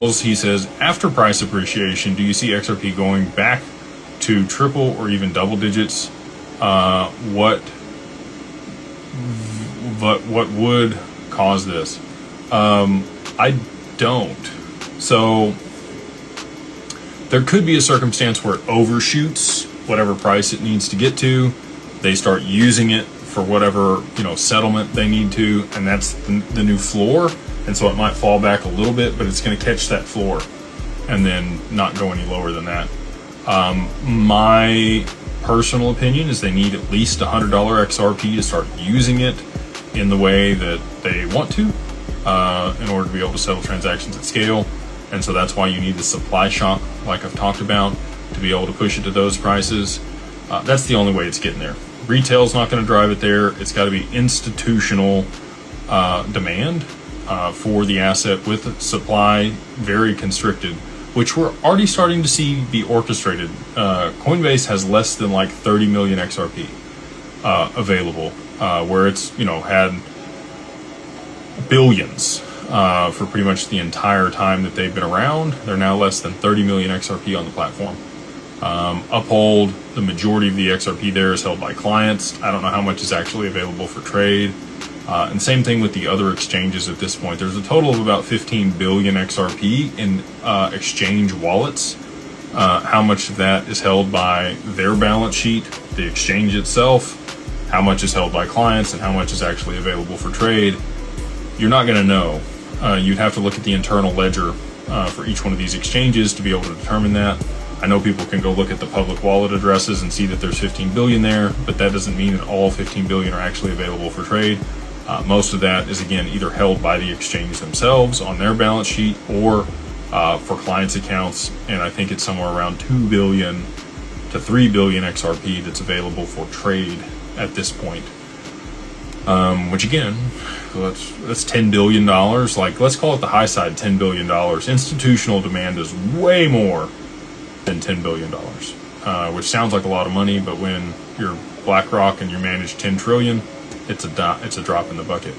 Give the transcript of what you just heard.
He says, after price appreciation, do you see XRP going back to triple or even double digits? What would cause this? I don't. So there could be a circumstance where it overshoots whatever price it needs to get to. They start using it for whatever, settlement they need to, and that's the new floor. And so it might fall back a little bit, but it's going to catch that floor and then not go any lower than that. My personal opinion is they need at least $100 XRP to start using it in the way that they want to, in order to be able to settle transactions at scale. And so that's why you need the supply shock, like I've talked about, to be able to push it to those prices. That's the only way it's getting there. Retail's not going to drive it there. It's got to be institutional demand for the asset, with supply very constricted, which we're already starting to see be orchestrated. Coinbase has less than like 30 million XRP available, where it's had billions for pretty much the entire time that they've been around. They're now less than 30 million XRP on the platform. Uphold, the majority of the XRP there is held by clients. I don't know how much is actually available for trade. And same thing with the other exchanges at this point. There's a total of about 15 billion XRP in exchange wallets. How much of that is held by their balance sheet, the exchange itself, how much is held by clients, and how much is actually available for trade, you're not going to know. You'd have to look at the internal ledger for each one of these exchanges to be able to determine that. I know people can go look at the public wallet addresses and see that there's 15 billion there, but that doesn't mean that all 15 billion are actually available for trade. Most of that is, again, either held by the exchange themselves on their balance sheet or for clients' accounts. And I think it's somewhere around 2 billion to 3 billion XRP that's available for trade at this point. Which again, that's $10 billion. Like, let's call it the high side, $10 billion. Institutional demand is way more than $10 billion, which sounds like a lot of money, but when you're BlackRock and you manage 10 trillion, it's a drop in the bucket.